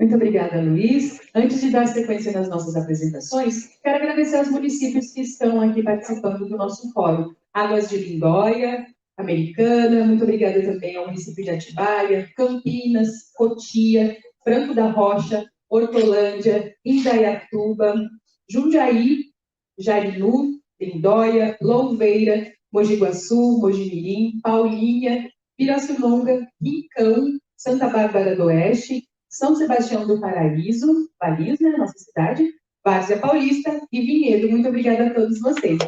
Muito obrigada, Luiz. Antes de dar sequência nas nossas apresentações, quero agradecer aos municípios que estão aqui participando do nosso fórum. Águas de Lindóia, Americana, muito obrigada também ao município de Atibaia, Campinas, Cotia, Franco da Rocha, Hortolândia, Indaiatuba, Jundiaí, Jarinu, Lindóia, Louveira, Mogi Guaçu, Mojimirim, Paulinha, Pirassununga, Rincão, Santa Bárbara do Oeste, São Sebastião do Paraíso, Valinhos, né, nossa cidade, Várzea Paulista e Vinhedo. Muito obrigada a todos vocês.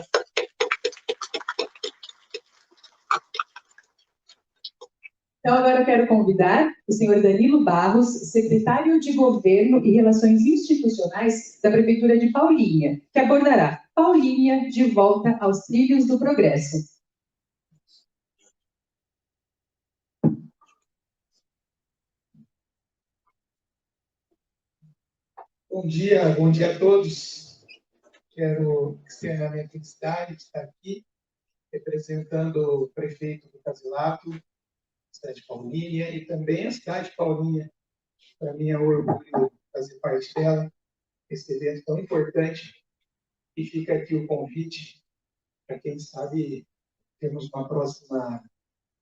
Então, agora eu quero convidar o senhor Danilo Barros, secretário de Governo e Relações Institucionais da Prefeitura de Paulinha, que abordará Paulinha de volta aos trilhos do progresso. Bom dia a todos. Quero externar minha felicidade de estar aqui, representando o prefeito do Casilato, a cidade de Paulinha, e também a cidade de Paulinha. Para mim é um orgulho fazer parte dela, esse evento tão importante. E fica aqui o convite para quem sabe temos uma próxima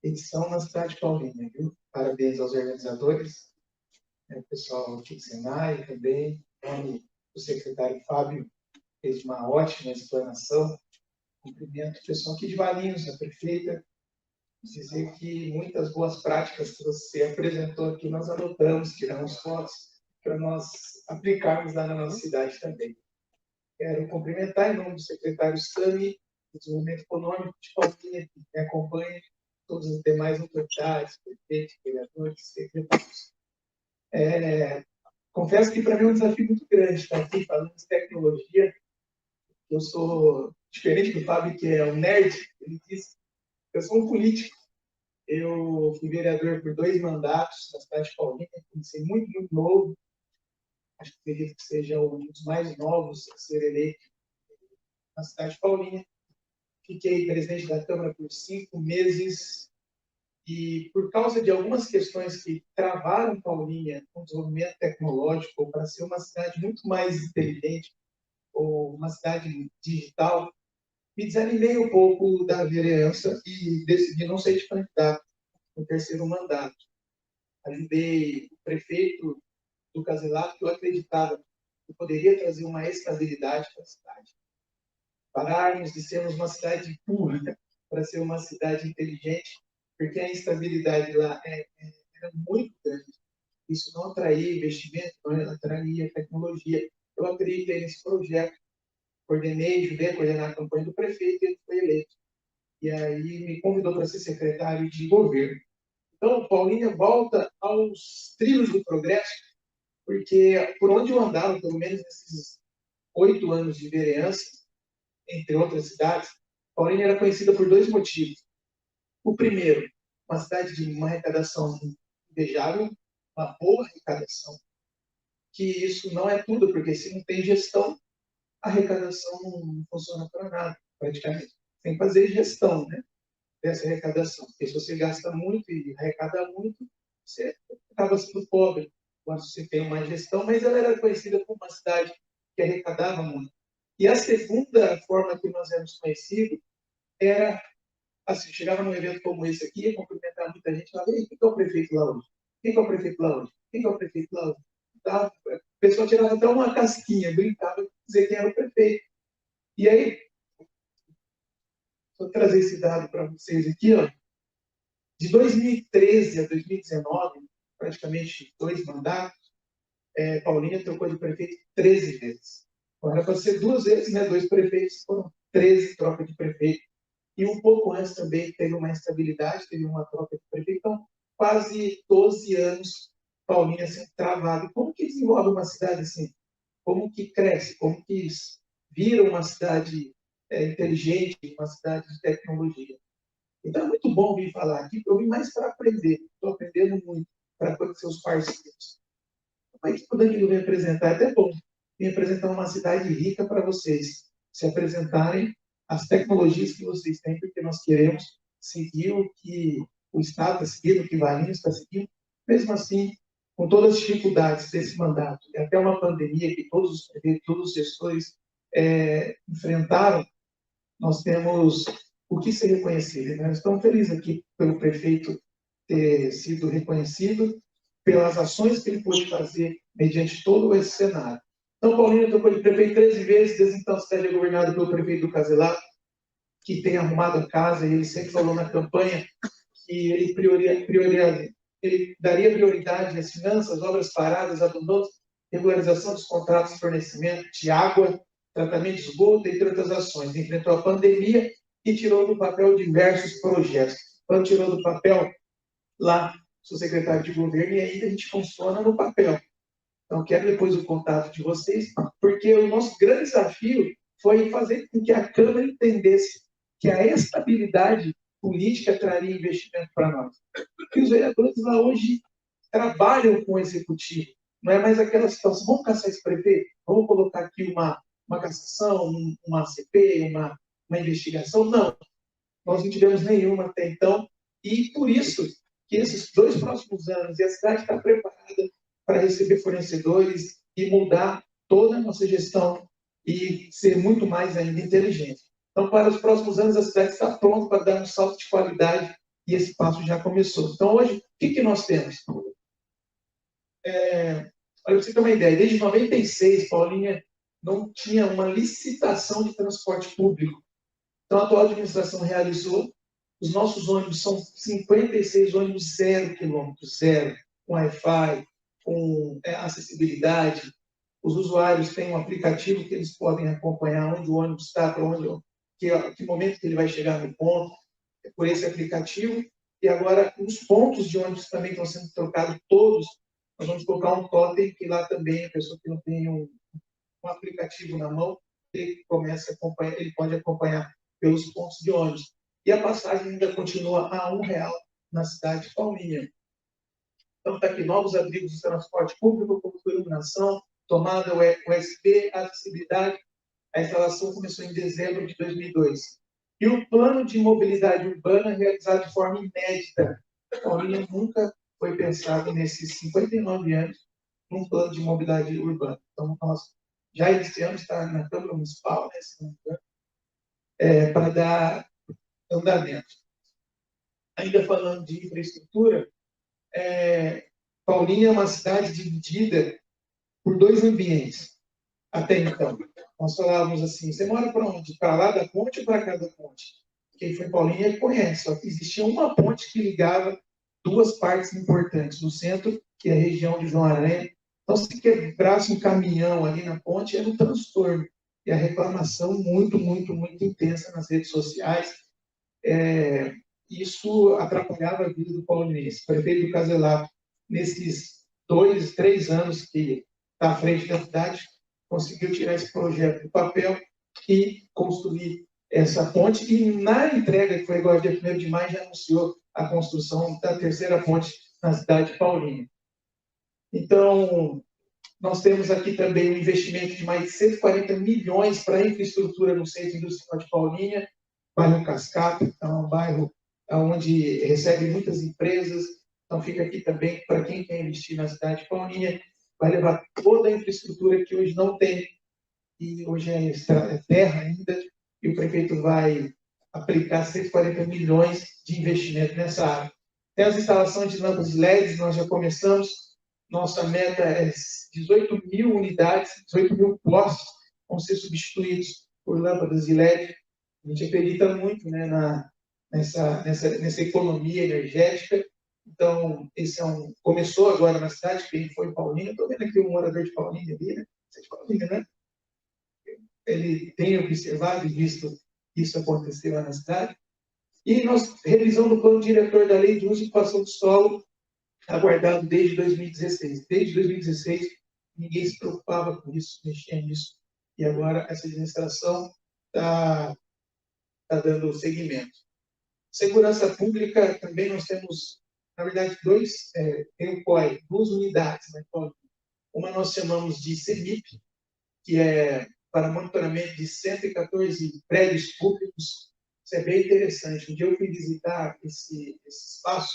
edição na cidade de Paulinha, viu? Parabéns aos organizadores, o pessoal do Senai também, o secretário Fábio fez uma ótima explanação. Cumprimento o pessoal aqui de Valinhos, a prefeita, dizer que muitas boas práticas que você apresentou aqui nós anotamos, tiramos fotos para nós aplicarmos lá na nossa cidade também. Quero cumprimentar em nome do secretário Sami, do Desenvolvimento Econômico de Paulinha, que me acompanha, todas as demais autoridades, prefeitos, vereadores, secretários. Confesso que para mim é um desafio muito grande estar aqui falando de tecnologia. Eu sou diferente do Fábio, que é um nerd, ele disse, eu sou um político. Eu fui vereador por 2 mandatos na cidade de Paulinha, comecei muito, muito novo. Acho que acredito que seja um dos mais novos a ser eleito na cidade de Paulinha. Fiquei presidente da Câmara por 5 meses e, por causa de algumas questões que travaram Paulinha com o desenvolvimento tecnológico, para ser uma cidade muito mais inteligente, ou uma cidade digital, me desanimei um pouco da vereança e decidi não ser de candidato no 3º mandato. Ajudei o prefeito do Casilato, que eu acreditava que poderia trazer uma estabilidade para a cidade. Pararmos de sermos uma cidade pura para ser uma cidade inteligente, porque a instabilidade lá era muito grande. Isso não atraía investimento, não atraía tecnologia. Eu acreditei nesse projeto, coordenei, ajudei a coordenar a campanha do prefeito e ele foi eleito. E aí me convidou para ser secretário de governo. Então, Paulinha volta aos trilhos do progresso, porque por onde eu andava, pelo menos nesses 8 anos de vereança, entre outras cidades, Paulinha era conhecida por 2 motivos. O primeiro, uma cidade de uma arrecadação invejável, uma boa arrecadação, que isso não é tudo, porque se não tem gestão, a arrecadação não funciona para nada, praticamente. Tem que fazer gestão, né, dessa arrecadação, porque se você gasta muito e arrecada muito, você acaba sendo pobre. Quando você tem uma gestão, mas ela era conhecida como uma cidade que arrecadava muito. E a segunda forma que nós éramos conhecidos era, assim, chegava num evento como esse aqui, ia cumprimentar muita gente lá, quem é o prefeito lá hoje? Quem é o prefeito lá hoje? Quem é o prefeito lá hoje? Tá? A pessoa tirava até uma casquinha, brincava, dizer quem era o prefeito. E aí, vou trazer esse dado para vocês aqui, ó. De 2013 a 2019, praticamente 2 mandatos, Paulinha trocou de prefeito 13 vezes. Agora, para ser 2 vezes, né, 2 prefeitos, foram 13 trocas de prefeito. E um pouco antes também teve uma instabilidade, teve uma troca de prefeito. Então, quase 12 anos, Paulinha sendo travado. Como que desenvolve uma cidade assim? Como que cresce? Como que vira uma cidade inteligente, uma cidade de tecnologia? Então, é muito bom vir falar aqui, porque eu vim mais para aprender. Estou aprendendo muito para conhecer os parceiros. Mas que o Danilo vem apresentar, é até bom. Vem apresentar uma cidade rica para vocês se apresentarem as tecnologias que vocês têm, porque nós queremos seguir o que o Estado está seguindo, o que Valinhos está seguindo. Mesmo assim, com todas as dificuldades desse mandato, e até uma pandemia que todos os prefeitos, todos os gestores enfrentaram, nós temos o que ser reconhecido. Nós estamos felizes aqui pelo prefeito ter sido reconhecido, pelas ações que ele pôde fazer mediante todo esse cenário. Então, Paulínia trocou de prefeito 13 vezes, desde então a cidade é governada pelo prefeito do Caselato, que tem arrumado a casa, e ele sempre falou na campanha que ele daria prioridade às finanças, obras paradas, abandonos, regularização dos contratos de fornecimento de água, tratamento de esgoto, entre outras ações. Enfrentou a pandemia e tirou do papel diversos projetos. Quando tirou do papel, lá, sou secretário de governo, e ainda a gente funciona no papel. Então, quero depois o contato de vocês, porque o nosso grande desafio foi fazer com que a Câmara entendesse que a estabilidade política traria investimento para nós. E os vereadores lá hoje trabalham com o executivo. Não é mais aquela situação, vamos caçar esse prefeito, vamos colocar aqui uma cassação, uma ACP, uma investigação. Não, nós não tivemos nenhuma até então, e por isso que esses 2 próximos anos, e a cidade está preparada para receber fornecedores e mudar toda a nossa gestão e ser muito mais ainda inteligente. Então, para os próximos anos, a cidade está pronta para dar um salto de qualidade e esse passo já começou. Então, hoje, o que nós temos? Olha, para você ter uma ideia, desde 96, Paulínia não tinha uma licitação de transporte público. Então, a atual administração realizou. Os nossos ônibus são 56 ônibus 0 quilômetros, zero, com Wi-Fi, com acessibilidade. Os usuários têm um aplicativo que eles podem acompanhar onde o ônibus está, para onde, que momento que ele vai chegar no ponto, por esse aplicativo. E agora, os pontos de ônibus também estão sendo trocados todos. Nós vamos colocar um totem, que lá também a pessoa que não tem um aplicativo na mão, ele pode acompanhar pelos pontos de ônibus. E a passagem ainda continua a R$ 1 na cidade de Paulínia. Então, está aqui novos abrigos de transporte público, como iluminação, tomada USB, acessibilidade. A instalação começou em dezembro de 2002. E o plano de mobilidade urbana realizado de forma inédita. Paulínia nunca foi pensado nesses 59 anos num plano de mobilidade urbana. Então, nós já iniciamos, está na Câmara Municipal, para dar andamento. Ainda falando de infraestrutura, Paulínia é uma cidade dividida por 2 ambientes, até então. Nós falávamos assim, você mora para onde? Para lá da ponte ou para cá da ponte? Quem foi em Paulínia conhece, só que existia uma ponte que ligava 2 partes importantes, no centro, que é a região de João Aranha. Então, se quebrasse um caminhão ali na ponte, era um transtorno. E a reclamação muito, muito, muito intensa nas redes sociais. Isso atrapalhava a vida do paulinense. O prefeito do Caselato, nesses 2, 3 anos que está à frente da cidade, conseguiu tirar esse projeto do papel e construir essa ponte. E na entrega, que foi agora dia 1º de maio, já anunciou a construção da 3ª ponte na cidade de Paulínia. Então, nós temos aqui também um investimento de mais de 140 milhões para a infraestrutura no centro industrial de Paulínia, bairro Cascata, é um bairro onde recebe muitas empresas. Então, fica aqui também para quem quer investir na cidade de Paulínia, vai levar toda a infraestrutura que hoje não tem, e hoje é terra ainda, e o prefeito vai aplicar 140 milhões de investimento nessa área. Tem as instalações de lâmpadas LEDs, nós já começamos. Nossa meta é 18 mil unidades, 18 mil postes vão ser substituídos por lâmpadas de LED. A gente acredita muito, né, nessa economia energética. Então, começou agora na cidade, quem foi em Paulínia. Estou vendo aqui um morador de Paulínia ali, né? Você é de Paulínia, né? Ele tem observado e visto isso acontecer lá na cidade. E nós revisamos o plano diretor da Lei de Uso e Ocupação do Solo, aguardado desde 2016. Desde 2016, ninguém se preocupava com isso, mexia nisso. E agora essa administração está dando seguimento. Segurança pública, também nós temos, na verdade, tem o COI, 2 unidades. Né? Uma nós chamamos de CEMIP, que é para monitoramento de 114 prédios públicos. Isso é bem interessante. Um dia eu fui visitar esse espaço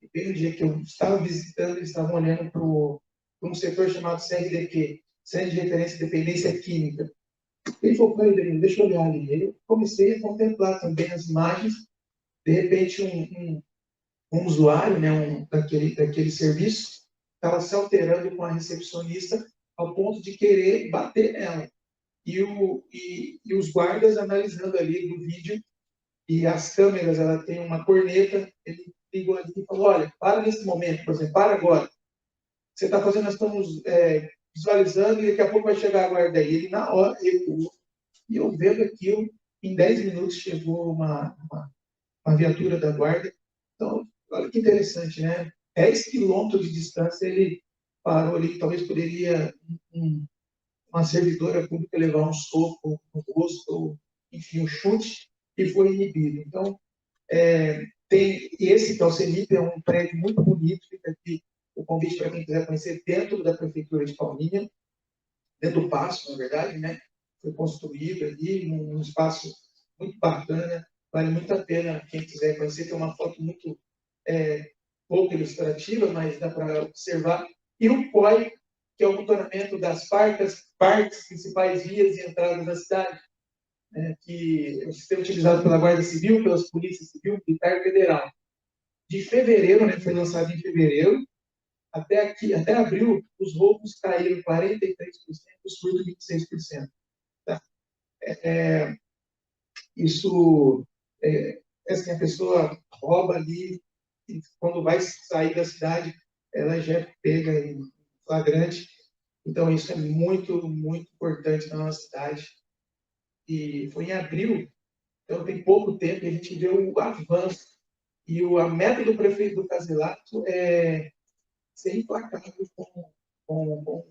E bem no dia que eu estava visitando, eles estavam olhando para um setor chamado CRDQ, Centro de Referência de Dependência Química. Ele falou, peraí, Danilo, deixa eu olhar ali. Eu comecei a contemplar também as imagens. De repente, um usuário, né, daquele serviço estava se alterando com a recepcionista ao ponto de querer bater nela. E os guardas analisando ali do vídeo, e as câmeras, ela tem uma corneta, ele ligou ali e falou, olha, para nesse momento, por exemplo, para agora. Você está fazendo, nós estamos visualizando e daqui a pouco vai chegar a guarda aí. Ele, na hora, recuou. E eu vendo aquilo, em 10 minutos chegou uma viatura da guarda. Então, olha que interessante, né? 10 quilômetros de distância, ele parou ali, talvez poderia uma servidora pública levar um soco no rosto, ou, enfim, um chute, e foi inibido. Então, esse que é o CENIP, é um prédio muito bonito, fica aqui o convite para quem quiser conhecer, dentro da Prefeitura de Paulínia, dentro do Paço, na verdade, né? Foi construído ali, num espaço muito bacana, vale muito a pena quem quiser conhecer, tem uma foto muito pouco ilustrativa, mas dá para observar. E o COI, que é o monitoramento das partes principais vias e entradas da cidade, né, que é o sistema utilizado pela Guarda Civil, pelas Polícias Civil, Militar e Federal. De fevereiro, né, foi lançado em fevereiro, até abril, os roubos caíram 43%, os furtos 26%. Tá? Isso, assim, a pessoa rouba ali, e quando vai sair da cidade, ela já é pega em flagrante. Então, isso é muito, muito importante na nossa cidade. E foi em abril, então tem pouco tempo, que a gente viu o avanço. E a meta do prefeito do Caselato é ser implacável com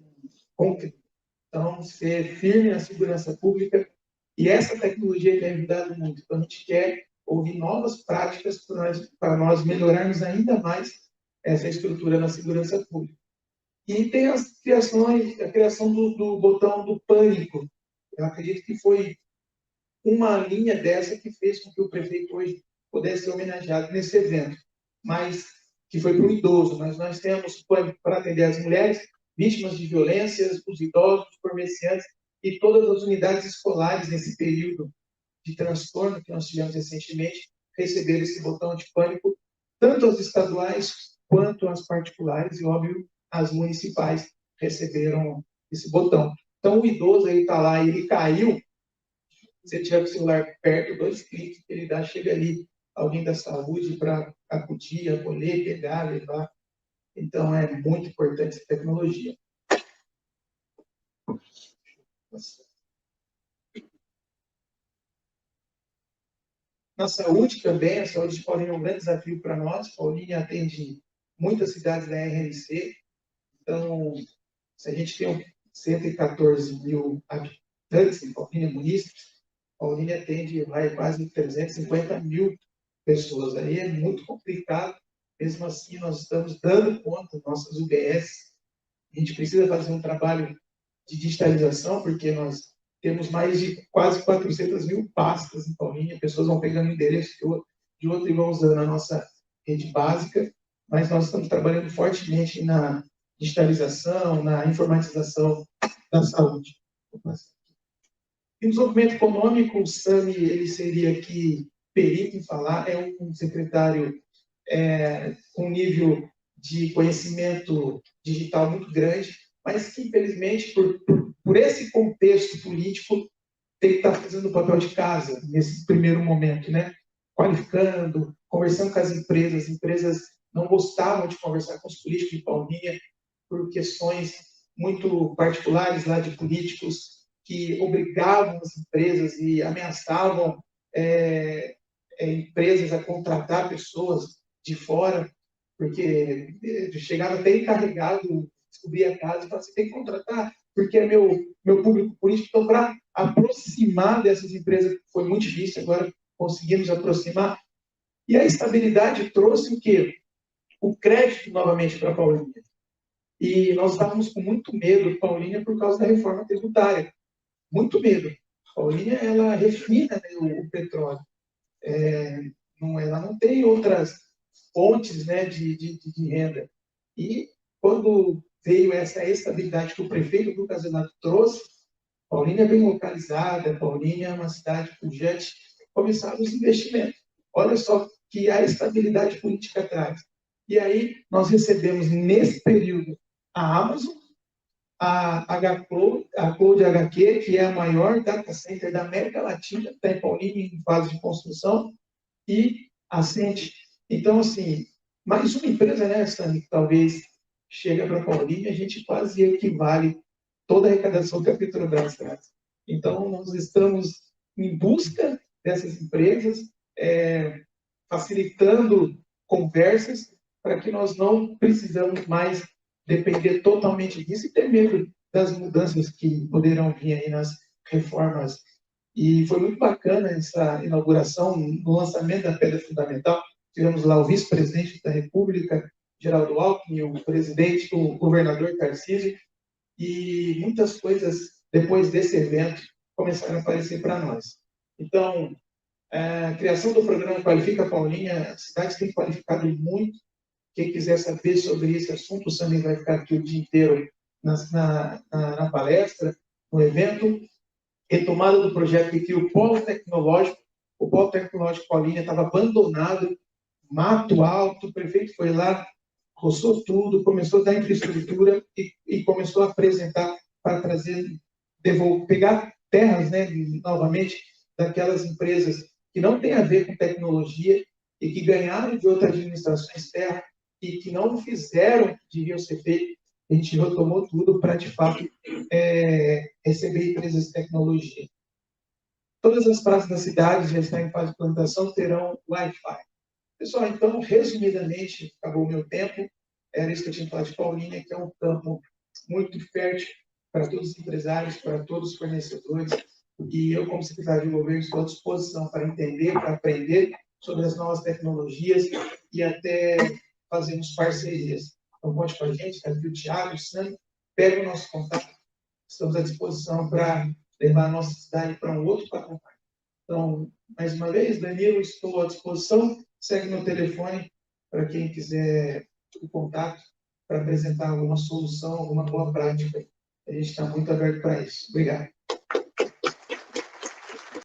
o crime. Então, ser firme na segurança pública. E essa tecnologia tem ajudado muito. Então, a gente quer ouvir novas práticas para nós melhorarmos ainda mais essa estrutura na segurança pública. E tem a criação do botão do pânico. Eu acredito que foi uma linha dessa que fez com que o prefeito hoje pudesse ser homenageado nesse evento, mas que foi para o idoso. Mas nós temos pânico para atender as mulheres vítimas de violências, os idosos, os comerciantes e todas as unidades escolares nesse período de transtorno que nós tivemos recentemente, receberam esse botão de pânico, tanto as estaduais quanto as particulares, e, óbvio, as municipais receberam esse botão. Então, o idoso, ele está lá, ele caiu, se você tiver o celular perto, 2 cliques, ele chega ali, alguém da saúde para acudir, acolher, pegar, levar. Então, é muito importante essa tecnologia. Na saúde também, a saúde de Paulínia é um grande desafio para nós. Paulínia atende muitas cidades da RNC. Então, se a gente tem 114 mil habitantes em Paulínia, munícipes, Paulínia atende quase 350 mil pessoas. Aí é muito complicado. Mesmo assim, nós estamos dando conta das nossas UBS. A gente precisa fazer um trabalho de digitalização, porque nós temos mais de quase 400 mil pastas em Paulínia, pessoas vão pegando endereço de outro e vão usando a nossa rede básica, mas nós estamos trabalhando fortemente na digitalização, na informatização da saúde. E o desenvolvimento econômico, o Sami, ele seria aqui perito em falar, é um secretário com nível de conhecimento digital muito grande, mas que, infelizmente, por esse contexto político, tem que estar fazendo o papel de casa nesse primeiro momento, né? Qualificando, conversando com as empresas não gostavam de conversar com os políticos de Paulínia por questões muito particulares lá de políticos que obrigavam as empresas e ameaçavam empresas a contratar pessoas de fora, porque chegava até encarregado, descobria a casa e falava, você tem que contratar, porque é meu público político. Então, para aproximar dessas empresas, foi muito difícil, agora conseguimos aproximar. E a estabilidade trouxe o quê? O crédito novamente para a Paulínia. E nós estávamos com muito medo, Paulínia, por causa da reforma tributária. Muito medo. Paulínia, ela refina, né, o petróleo. Ela não tem outras fontes, né, de renda. E quando veio essa estabilidade que o prefeito do Caselato trouxe, Paulínia é bem localizada, Paulínia é uma cidade pujante, começaram os investimentos. Olha só que a estabilidade política traz. E aí nós recebemos, nesse período, a Amazon, a Cloud HQ, que é a maior data center da América Latina, está em Paulínia em fase de construção, e a Ascente. Então, assim, mais uma empresa, né, Sami, que talvez chega para Paulínia, a gente quase equivale toda a arrecadação que a Petrobras traz. Então, nós estamos em busca dessas empresas, facilitando conversas para que nós não precisamos mais depender totalmente disso e ter medo das mudanças que poderão vir aí nas reformas. E foi muito bacana essa inauguração, no lançamento da Pedra Fundamental. Tivemos lá o vice-presidente da República, Geraldo Alckmin, o presidente, o governador Tarcísio, e muitas coisas, depois desse evento, começaram a aparecer para nós. Então, a criação do programa Qualifica Paulínia, a cidade tem qualificado muito. Quem quiser saber sobre esse assunto, o Sami vai ficar aqui o dia inteiro na palestra, no evento. Retomada do projeto que cria o Polo Tecnológico. O Polo Tecnológico Paulínia estava abandonado, mato alto, o prefeito foi lá, roçou tudo, começou a dar infraestrutura e começou a apresentar para trazer, pegar terras, né, novamente, daquelas empresas que não têm a ver com tecnologia e que ganharam de outras administrações terra e que não fizeram o que deviam ser feito. A gente retomou tudo para, de fato, receber empresas de tecnologia. Todas as praças da cidade já estão em fase de implantação, terão Wi-Fi. Pessoal, então, resumidamente, acabou o meu tempo. Era isso que eu tinha falado de Paulínia, que é um campo muito fértil para todos os empresários, para todos os fornecedores. E eu, como secretário de governo, estou à disposição para entender, para aprender sobre as novas tecnologias e até fazermos parcerias. Então, conte com a gente, está aqui o Thiago, o Sami, pega o nosso contato. Estamos à disposição para levar a nossa cidade para um outro patamar. Então, mais uma vez, Danilo, estou à disposição. Segue meu telefone para quem quiser o contato para apresentar alguma solução, alguma boa prática. A gente está muito aberto para isso. Obrigado.